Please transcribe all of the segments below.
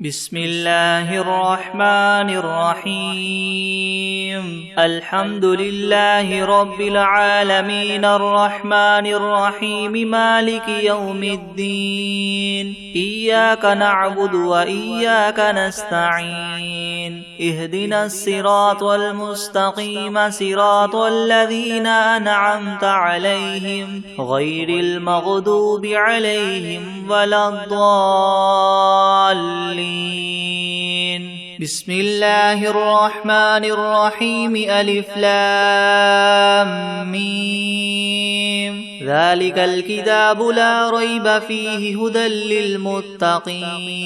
بسم الله الرحمن الرحيم الحمد لله رب العالمين الرحمن الرحيم مالك يوم الدين إياك نعبد وإياك نستعين اهدنا الصراط المستقيم صراط الذين أنعمت عليهم غير المغضوب عليهم ولا الضالين. بسم الله الرحمن الرحيم ألف لام ميم ذلك الكتاب لا ريب فيه هدى للمتقين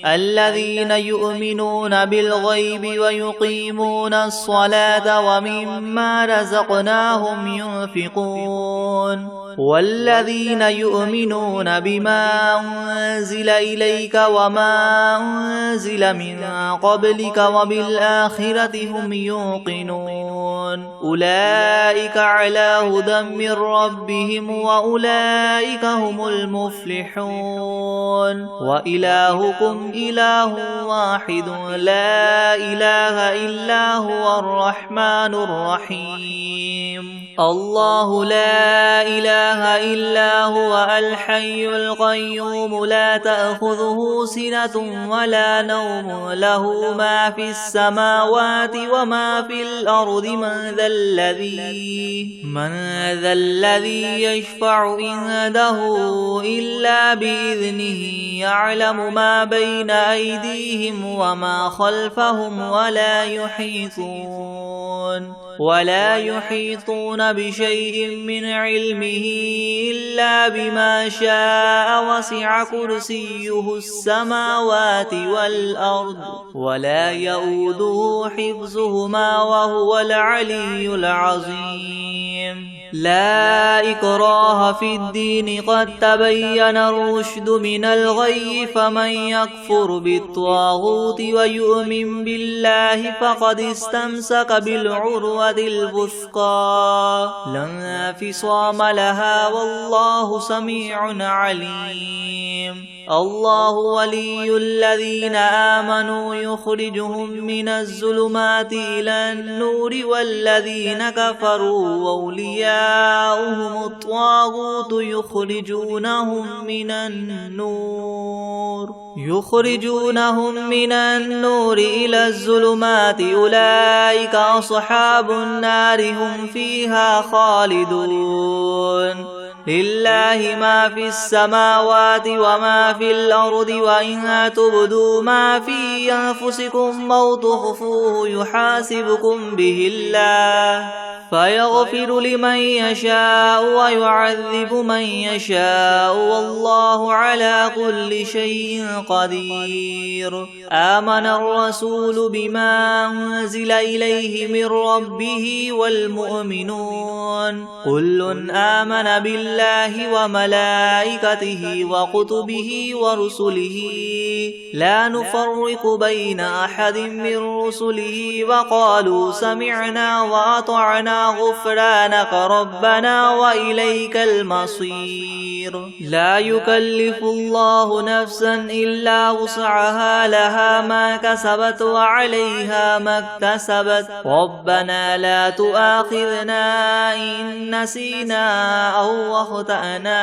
الذين يؤمنون بالغيب ويقيمون الصلاة ومما رزقناهم ينفقون والذين يؤمنون بما أنزل إليك وما أنزل من قبلك وبالآخرة هم يوقنون أولئك على هدى من ربهم وأولئك هم المفلحون وإلهكم إله واحد لا إله إلا هو الرحمن الرحيم الله لا إله إلا هو الحي القيوم لا تأخذه سنة ولا نوم له ما في السماوات وما في الأرض من ذا الذي يشفع عنده إلا بإذنه يعلم ما بين أيديهم وما خلفهم ولا يحيطون بشيء من علمه إلا بما شاء وسع كرسيه السماوات والأرض ولا يؤوده حفظهما وهو العلي العظيم لا إكراه في الدين قد تبين الرشد من الغي فمن يكفر بالطاغوت ويؤمن بالله فقد استمسك بالعروة الوثقى لا انفصام لها والله سميع عليم الله ولي الذين آمنوا يخرجهم من الظلمات إلى النور والذين كفروا أولياؤهم الطاغوت يخرجونهم من النور إلى الظلمات أولئك أصحاب النار هم فيها خالدون لله ما في السماوات وما في الأرض وإن تبدوا ما في أنفسكم أو تخفوه يحاسبكم به الله فيغفر لمن يشاء ويعذب من يشاء والله على كل شيء قدير آمن الرسول بما أنزل إليه من ربه والمؤمنون كل آمن بالله وملائكته وكتبه ورسله لا نفرق بين أحد من رسله وقالوا سمعنا وأطعنا غفرانك ربنا وإليك المصير لا يكلف الله نفسا إلا وسعها لها ما كسبت وعليها ما اكتسبت ربنا لا تؤاخذنا إن نسينا أو أخطأنا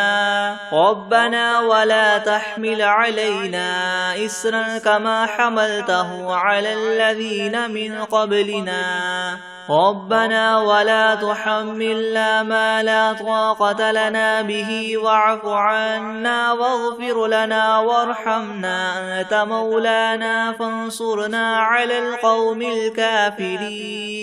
ربنا ولا تحمل علينا إسرا كما حملته على الذين من قبلنا ربنا ولا تحملنا ما لا طاقة لنا به واعف عنا واغفر لنا وارحمنا أنت مولانا فانصرنا على القوم الكافرين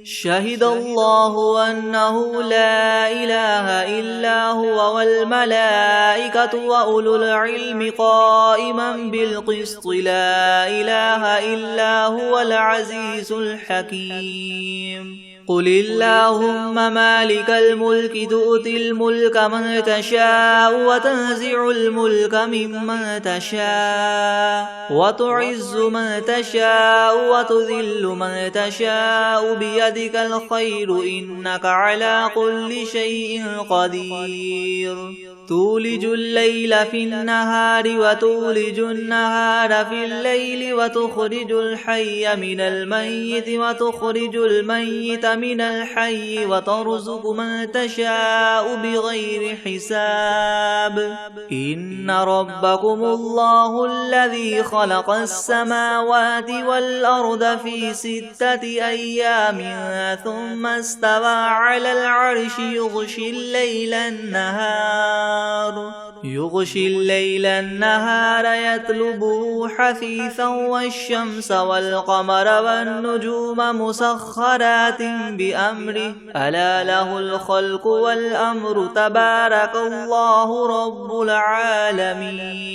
شهد الله أنه لا إله إلا هو والملائكة وأولو العلم قائما بالقسط لا إله إلا هو العزيز الحكيم قل اللهم مالك الملك تؤتي الملك من تشاء وتنزع الملك ممن تشاء وتعز من تشاء وتذل من تشاء بيدك الخير إنك على كل شيء قدير تولج الليل في النهار وتولج النهار في الليل وتخرج الحي من الميت وتخرج الميت من الحي وترزق من تشاء بغير حساب إن ربكم الله الذي خلق السماوات والأرض في 6 أيام ثم استوى على العرش يغشي الليل النهار يطلبه حثيثا والشمس والقمر والنجوم مسخرات بأمره ألا له الخلق والأمر تبارك الله رب العالمين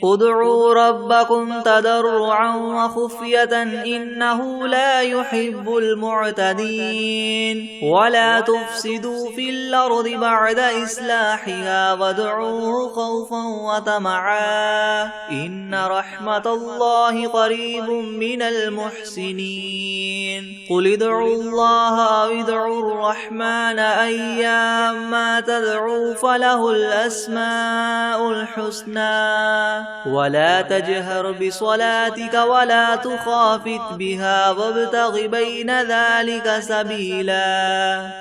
ادعوا ربكم تضرعا وخفية إنه لا يحب المعتدين ولا تفسدوا في الأرض بعد إصلاحها وادعوه خوفا وطمعا إن رحمة الله قريب من المحسنين قل ادعوا الله أو ادعوا الرحمن أيما تدعوا فله الأسماء الحسنى ولا تجهر بصلاتك ولا تخافت بها وابتغ بين ذلك سبيلا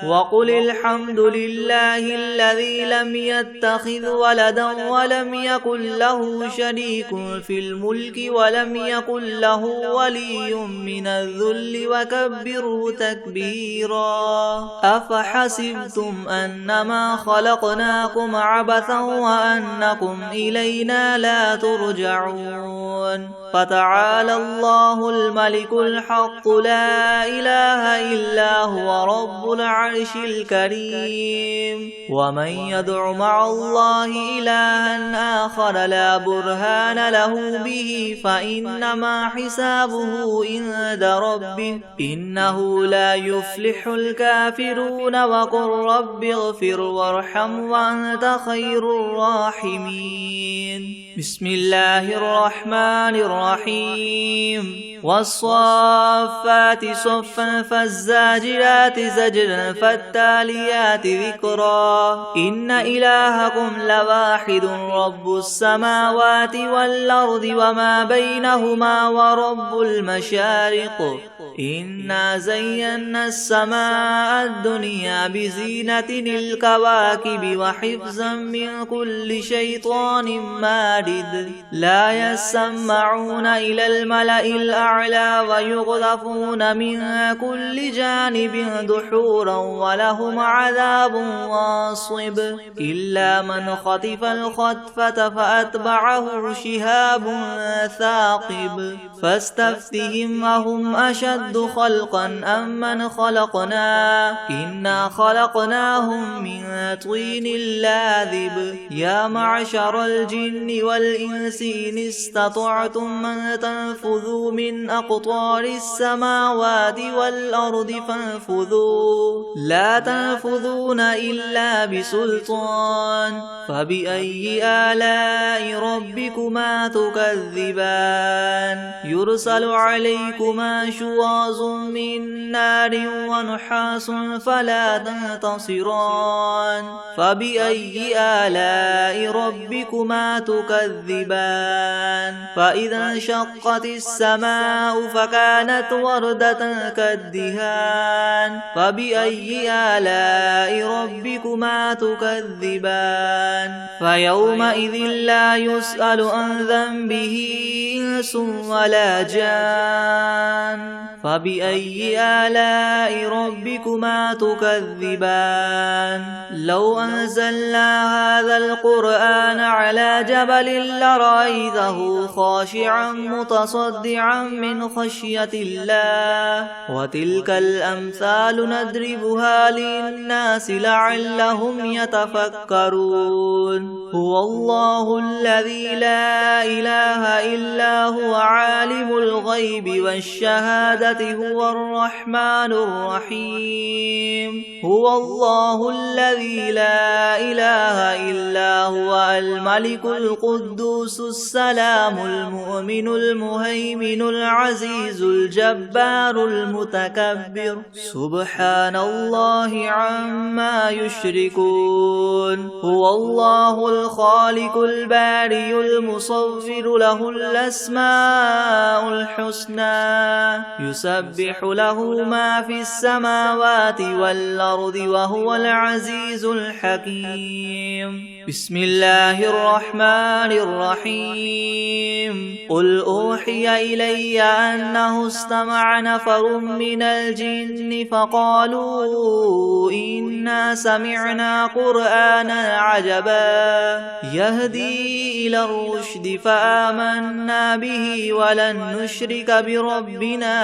وقل الحمد لله الذي لم يتخذ ولدا ولم يكن له شريك في الملك ولم يكن له ولي من الذل وكبره تكبيرا أفحسبتم أنما خلقناكم عبثا وأنكم إلينا لا ترجعون فتعالى الله الملك الحق لا إله إلا هو رب العرش الكريم ومن يدع مع الله إلها آخر لا برهان له به فإنما حسابه عند ربه إنه لا يفلح الكافرون وقل رب اغفر وارحم وأنت خير الراحمين بسم الله الرحمن الرحيم والصافات صفا فالزاجرات زجرا فالتاليات ذكرا إن إلهكم لواحد رب السماوات والأرض وما بينهما ورب المشارق إنا زينا السماء الدنيا بزينة الكواكب وحفظا من كل شيطان مارد لا يسمعون إلى الملأ الأعلى ويقذفون من كل جانب دحورا ولهم عذاب واصب إلا من خطف الخطفة فأتبعه شهاب ثاقب فاستفتهم أهم أشد خلقا أم من خلقنا إنا خلقناهم من طين لاذب يا معشر الجن والإنس إن استطعتم من تنفذوا من أقطار السماوات والأرض فانفذوا لا تنفذون إلا بسلطان فبأي آلاء ربكما تكذبان يرسل عليكما شواظ من نار ونحاس فلا تنتصران فبأي آلاء ربكما تكذبان فإذا انشقت السماء فكانت وردة كالدهان فبأي آلاء ربكما تكذبان فيومئذ لا يسأل عن ذنبه إنس ولا جان فبأي آلاء ربكما تكذبان لو أنزلنا هذا القرآن على جبل لرأيته خاشعا متصدعا من خشية الله وتلك الأمثال نضربها للناس لعلهم يتفكرون هو الله الذي لا إله إلا هو عالم الغيب والشهادة هو الرحمن الرحيم هو الله الذي لا إله إلا هو الملك القدوس السلام المؤمن المهيمن العزيز الجبار المتكبر سبحان الله عما يشركون هو الله الخالق البارئ المصور له الأسماء الحسنى يسبح له ما في السماوات والأرض وهو العزيز الحكيم بسم الله الرحمن الرحيم قل أوحي إلي أنه استمع نفر من الجن فقالوا إنا سمعنا قرآنا عجبا يهدي إلى الرشد فآمنا به ولن نشرك بربنا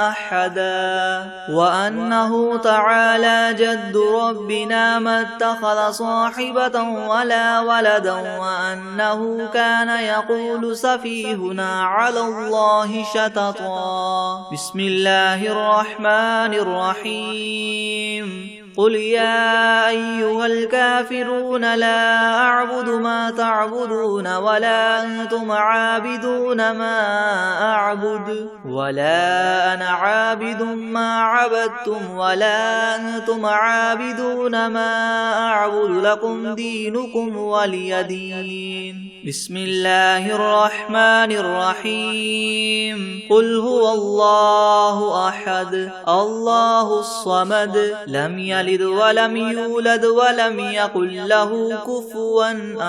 أحدا وأنه تعالى جد ربنا ما اتخذ صاحبة ولا ولدا وأنه كان يقول سفيهنا على الله شططا بسم الله الرحمن الرحيم قل يا أيها الكافرون لا أعبد ما تعبدون ولا أنتم عابدون ما أعبد ولا أنا عابد ما عبدتم ولا أنتم عابدون ما أعبد لكم دينكم ولي دين بسم الله الرحمن الرحيم قل هو الله أحد الله الصمد لم يلد ولم يولد ولم يكن له كفوا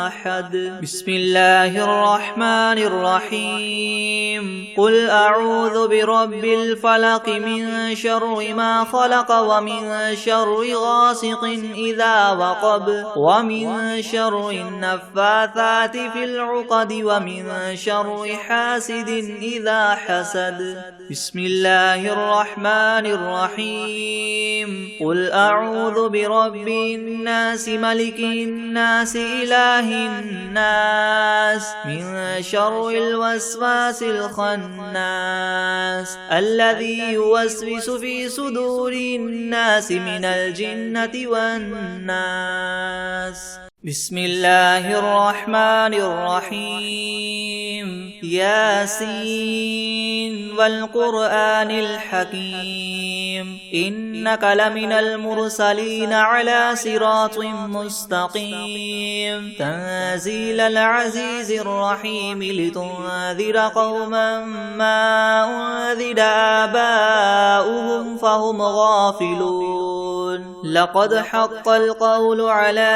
أحد بسم الله الرحمن الرحيم قل أعوذ برب الفلق من شر ما خلق ومن شر غاسق إذا وقب ومن شر النفاثات في العقد ومن شر حاسد إذا حسد بسم الله الرحمن الرحيم قل أعوذ برب الناس ملك الناس إله الناس من شر الوسواس الخناس الذي يوسوس في صدور الناس من الجنة والناس بسم الله الرحمن الرحيم ياسين والقرآن الحكيم إنك لمن المرسلين على صراط مستقيم تنزيل العزيز الرحيم لتنذر قوما ما أنذر آباؤهم فهم غافلون لقد حق القول على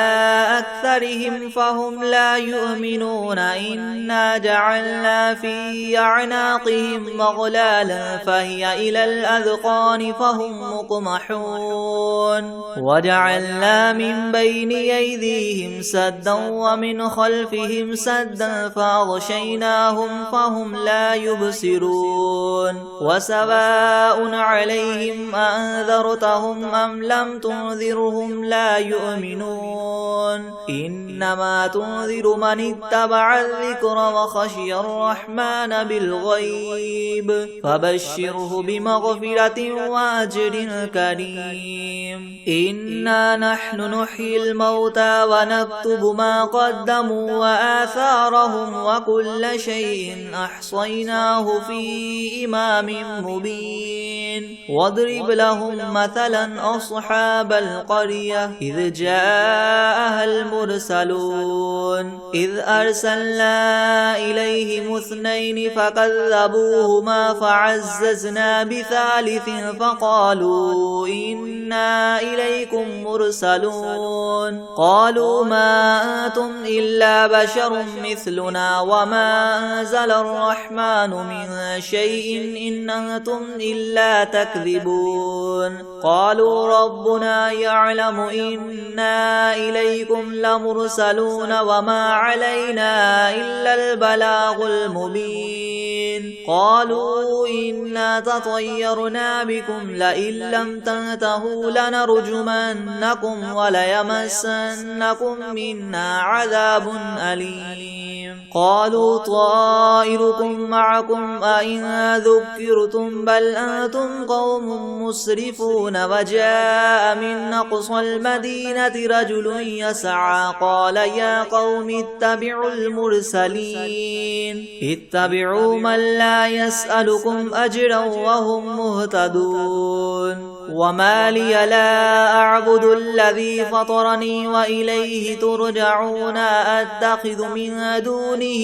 أكثرهم فهم لا يؤمنون إنا جعلنا في أعناقهم مغلالا فهي إلى الأذقان فهم مقمحون وجعلنا من بين أيديهم سدا ومن خلفهم سدا فأغشيناهم فهم لا يبصرون وسواء عليهم أنذرتهم أم لم تنذرهم لا يؤمنون إنما تنذر من اتبع الذكر وخشي الرحمن بالغيب فبشره بمغفرة وأجر كريم إنا نحن نحيي الموتى ونكتب ما قدموا وآثارهم وكل شيء أحصيناه في إمام مبين واضرب لهم مثلا أصحاب القرية إذ جاءها المرسلون إذ أرسلنا إليهم اثنين فكذبوهما فعززنا بثالث فقالوا إنا إليكم مرسلون قالوا ما أنتم إلا بشر مثلنا وما أنزل الرحمن من شيء إن أنتم إلا تكذبون قالوا ربنا يعلم إنا إليكم لمرسلون وما علينا إلا البلاغ المبين قالوا إنا تطيرنا بكم لئن لم تنتهوا لنرجمنكم وليمسنكم منا عذاب أليم قالوا طائركم معكم أئن ذكرتم بل أنتم قوم مسرفون وجاء من أقصى المدينة رجل يسعى قال يا قوم اتبعوا المرسلين اتبعوا من لا يسألكم أجرا وهم مهتدون وما لي لا أعبد الذي فطرني وإليه ترجعون أتخذ من دونه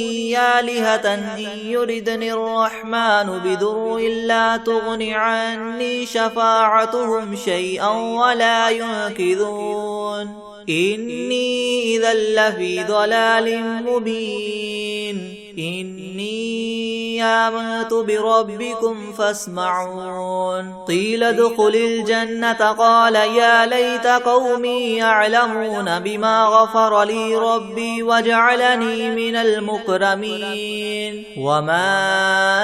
آلهة إن يردني الرحمن بضر لا تغن عني شفاعتهم شيئا ولا ينقذون إني إذا لفي ضلال مبين إني آمنت بربكم فاسمعون قيل ادخل الجنة قال يا ليت قومي يعلمون بما غفر لي ربي وجعلني من المكرمين وما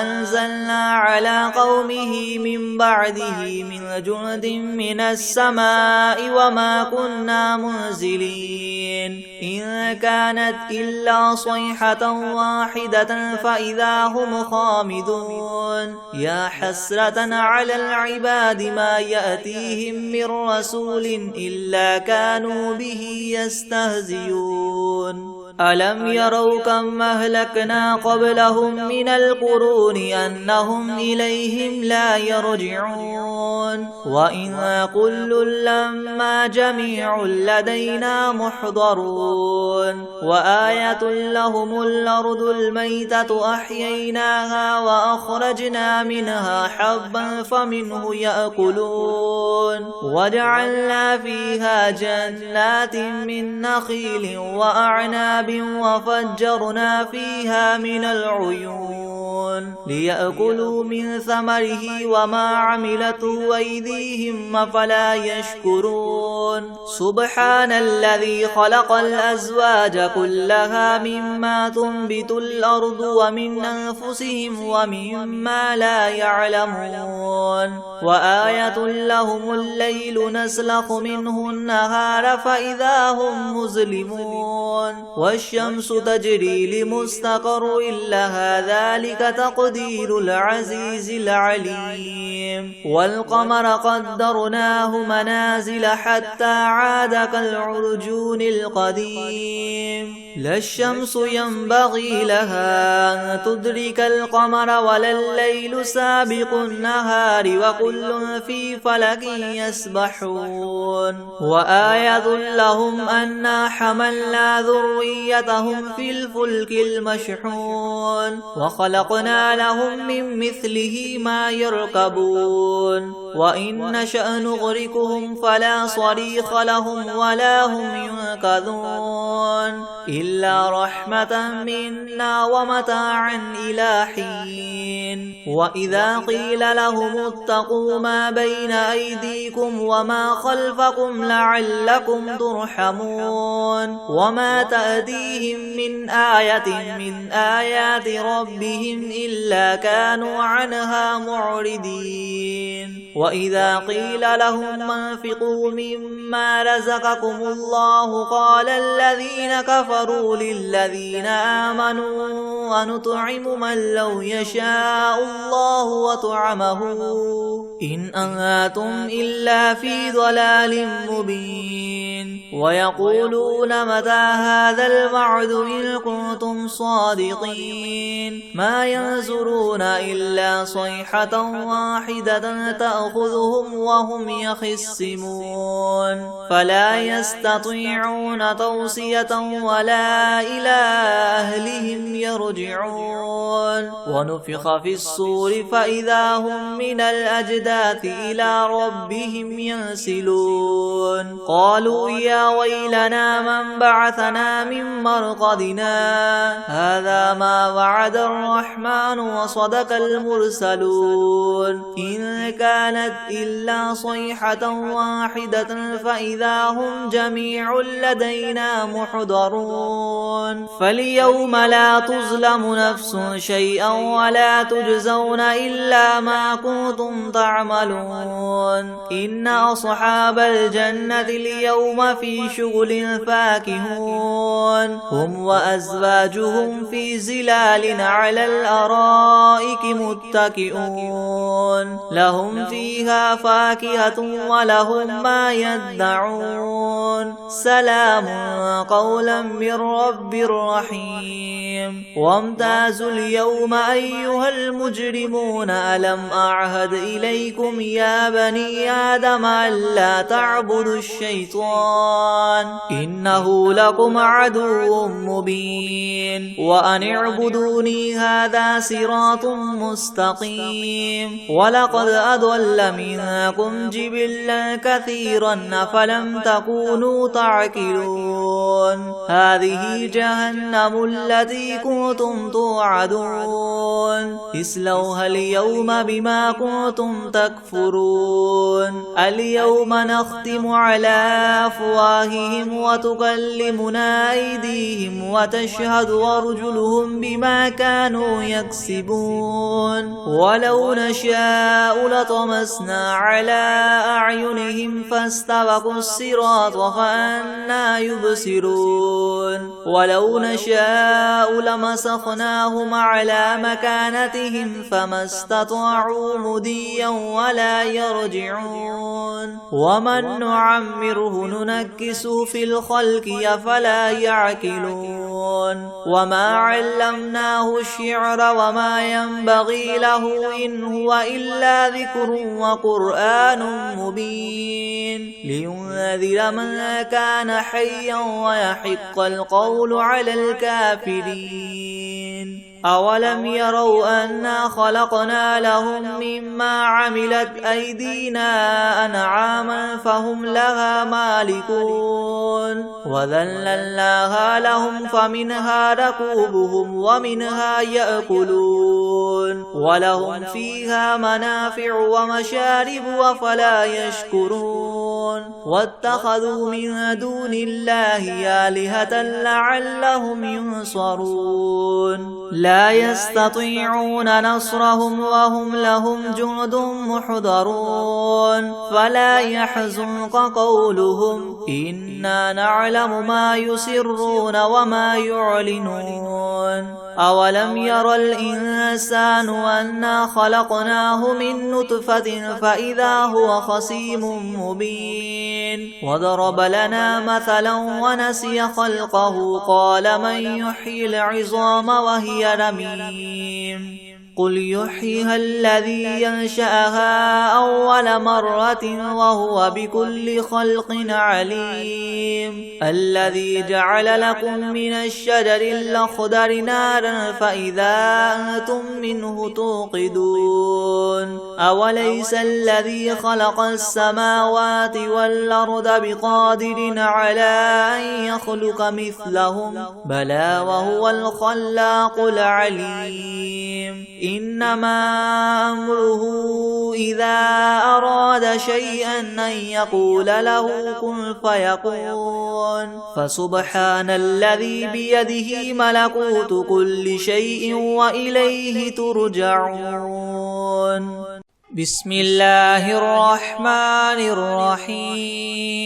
أنزلنا على قومه من بعده من جند من السماء وما كنا منزلين إن كانت إلا صيحة واحدة فإذا هم خامدون يا حسرة على العباد ما يأتيهم من رسول إلا كانوا به يستهزئون ألم يروا كم أهلكنا قبلهم من القرون أنهم إليهم لا يرجعون وإن كل لما جميع لدينا محضرون وآية لهم الأرض الميتة أحييناها وأخرجنا منها حبا فمنه يأكلون وجعلنا فيها جنات من نخيل وأعناب وفجرنا فيها من العيون ليأكلوا من ثمره وما عملته أيديهم أفلا يشكرون سبحان الذي خلق الأزواج كلها مما تنبت الأرض ومن أنفسهم ومما لا يعلمون وآية لهم الليل نسلخ منه النهار فإذا هم مظلمون والشمس تجري لمستقر لها ذلك تقدير العزيز العليم والقمر قدرناه منازل حتى عاد كالعرجون القديم لا الشمس ينبغي لها أن تدرك القمر ولا الليل سابق النهار وكل في فلك يسبحون وآية لهم أنا حملنا ذريتهم في الفلك المشحون وخلقنا لهم من مثله ما يركبون وإن نشأ نغرقهم فلا صريخ لهم ولا هم ينقذون إلا رحمة منا ومتاعا إلى حين وإذا قيل لهم اتقوا ما بين أيديكم وما خلفكم لعلكم ترحمون وما تأتيهم من آية من آيات ربهم إلا كانوا عنها معرضين وإذا قيل لهم انفقوا مما رزقكم الله قال الذين كفروا للذين آمنوا ونطعم من لو يشاء الله وطعمه إن أنتم إلا في ضلال مبين ويقولون متى هذا الوعد إن كنتم صادقين ما ينظرون إلا صيحة واحدة تأخذهم وهم يخصمون فلا يستطيعون توصية ولا إلى أهلهم يرجعون ونفخ في الصور فإذا هم من الأجداث إلى ربهم ينسلون قالوا يا ويلنا من بعثنا من مرقدنا هذا ما وعد الرحمن وصدق المرسلون إن كان كانت إلا صيحة واحدة فإذا هم جميع لدينا محضرون فاليوم لا تظلم نفس شيئا ولا تجزون إلا ما كنتم تعملون إن أصحاب الجنة اليوم في شغل فاكهون هم وأزواجهم في زلال على الأرائك متكئون لهم فيها فاكهة ولهم ما يدعون سلام قولا من رب رحيم وامتازوا اليوم أيها المجرمون ألم أعهد إليكم يا بني آدم ألا تعبدوا الشيطان إنه لكم عدو مبين وأن اعبدوني هذا صراط مستقيم ولقد أضل منكم جبلا كثيرا فلم تكونوا تعقلون هذه جهنم التي كنتم توعدون اصلوها اليوم بما كنتم تكفرون اليوم نختم على أفواههم وتكلمنا أيديهم وتشهد أرجلهم بما كانوا يكسبون ولو نشاء لطمسنا على أعينهم فاستبقوا الصراط فأنى يبصرون ولو نشاء لمسخناهم على مكانتهم فما استطاعوا مديا ولا يرجعون ومن نعمره ننكسه في الخلق أفلا يعقلون وما علمناه الشعر وما ينبغي له إن هو إلا ذكر وقرآن مبين لينذر من كان حيا ويحق القول على الكافرين أولم يروا أنا خلقنا لهم مما عملت أيدينا أنعاما فهم لها مالكون وذللناها لهم فمنها ركوبهم ومنها يأكلون ولهم فيها منافع ومشارب أفلا يشكرون واتخذوا من دون الله آلهة لعلهم ينصرون لا يستطيعون نصرهم وهم لهم جند محضرون فلا يحزنك قولهم إنا نعلم ما يسرون وما يعلنون أولم ير الإنسان أنا خلقناه من نطفة فإذا هو خصيم مبين وضرب لنا مثلا ونسي خلقه قال من يحيي العظام وهي رميم قل يحييها الذي ينشأها أول مرة وهو بكل خلق عليم الذي جعل لكم من الشجر الأخضر نارا فإذا أنتم منه توقدون أوليس الذي خلق السماوات والأرض بقادر على أن يخلق مثلهم بلى وهو الخلاق العليم إنما أمره إذا أراد شيئا أن يقول له كن فيكون فسبحان الذي بيده ملكوت كل شيء وإليه ترجعون بسم الله الرحمن الرحيم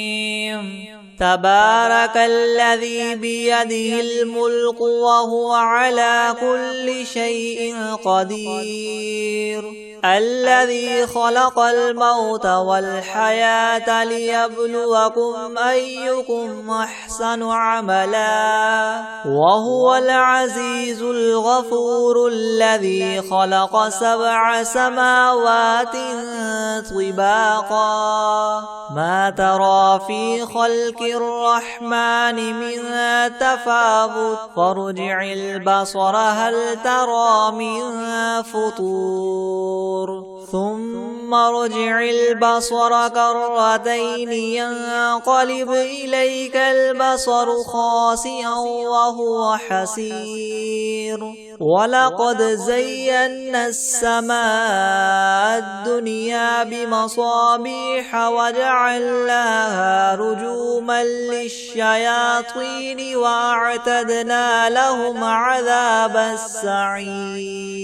تبارك الذي بيده الملك وهو على كل شيء قدير الذي خلق الموت والحياة ليبلوكم أيكم أحسن عملا وهو العزيز الغفور الذي خلق 7 سماوات طباقا ما ترى في خلق الرحمن من تفاوت فارجع البصر هل ترى من فطور ثم ثم ارجع البصر كرتين ينقلب إليك البصر خاسئا وهو حسير ولقد زينا السماء الدنيا بمصابيح وجعلناها رجوما للشياطين وأعتدنا لهم عذاب السعير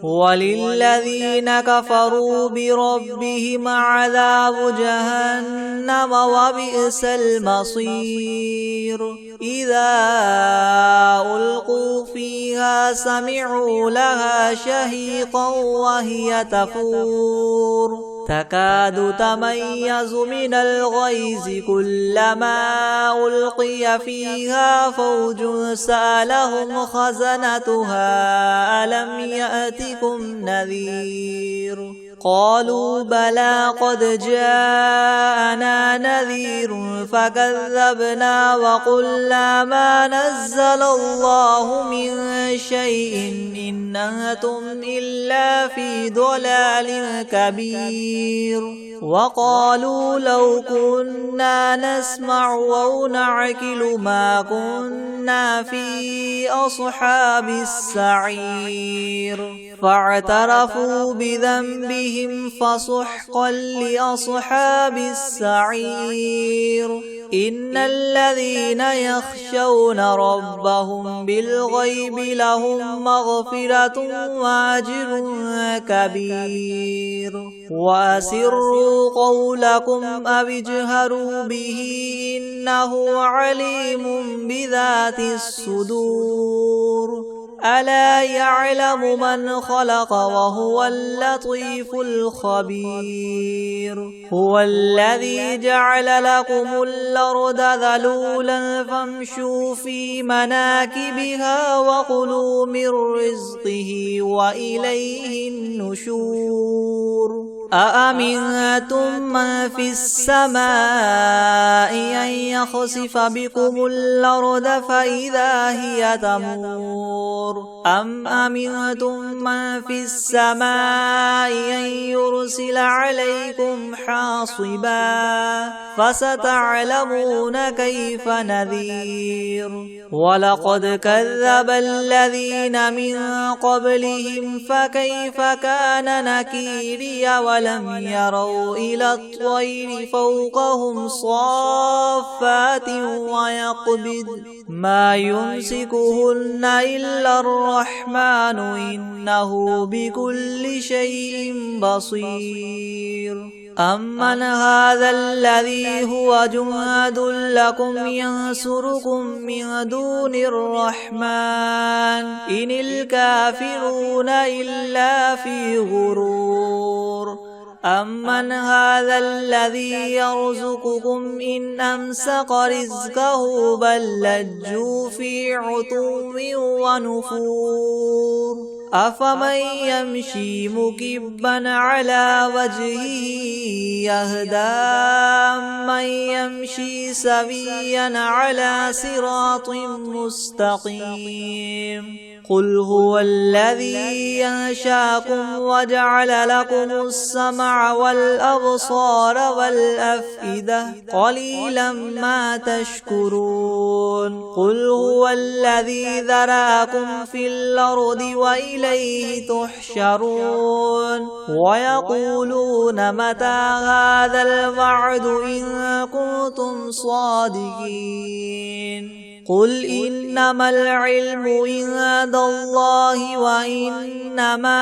وللذين كفروا بربهم عذاب جهنم وبئس المصير إذا ألقوا فيها سمعوا لها شهيقا وهي تفور تكاد تميز من الغيظ كلما ألقي فيها فوج سألهم خزنتها ألم يأتكم نذير قالوا بلى قد جاءنا نذير فكذبنا وقلنا ما نزل الله من شيء إن أنتم إلا في ضلال كبير وقالوا لو كنا نسمع أو نعقل ما كنا في أصحاب السعير فاعترفوا بذنبهم فسحقا لأصحاب السعير إن الذين يخشون ربهم بالغيب لهم مغفرة وأجر كبير وأسروا قولكم أو اجهروا به إنه عليم بذات الصدور ألا يعلم من خلق وهو اللطيف الخبير هو الذي جعل لكم الأرض ذلولا فامشوا في مناكبها وكلوا من رزقه وإليه النشور أأمنتم من في السماء أن يخسف بكم الأرض فإذا هي تمور أم أمنتم من في السماء أن يرسل عليكم حاصبا فستعلمون كيف نذير ولقد كذب الذين من قبلهم فكيف كان نكيري ولم يروا إلى الطير فوقهم صافات ويقبض ما يمسكهن إلا الرحمن إنه بكل شيء بصير أمن هذا الذي هو جند لكم ينصركم من دون الرحمن إن الكافرون إلا في غرور أمن هذا الذي يرزقكم إن أمسك رزقه بل لجوا في عتو ونفور أفمن يمشي مكبا على وجهه يهدى من يمشي سويا على صراط مستقيم قل هو الذي ينشاكم وجعل لكم السمع والأبصار والأفئدة قليلا ما تشكرون قل هو الذي ذراكم في الأرض وإليه تحشرون ويقولون متى هذا الوعد إن كنتم صادقين قل إنما العلم عند الله وإنما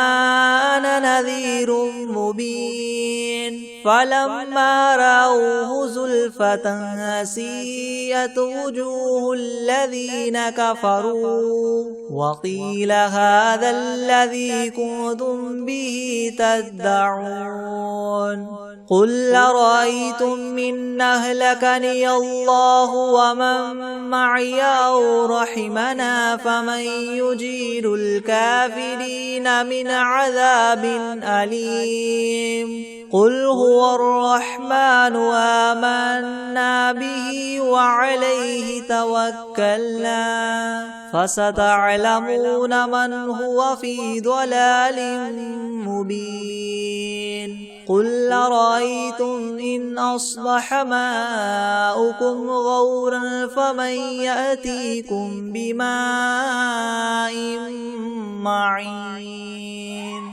أنا نذير مبين فلما رأوه زلفة سيئت وجوه الذين كفروا وقيل هذا الذي كنتم به تدعون قل أرأيتم إن أهلكني الله ومن معي أو رحمنا فمن يجير الكافرين من عذاب أليم قل هو الرحمن آمنا به وعليه توكلنا فستعلمون من هو في ضلال مبين قل أرأيتم إن أصبح ماؤكم غورا فمن يأتيكم بماء معين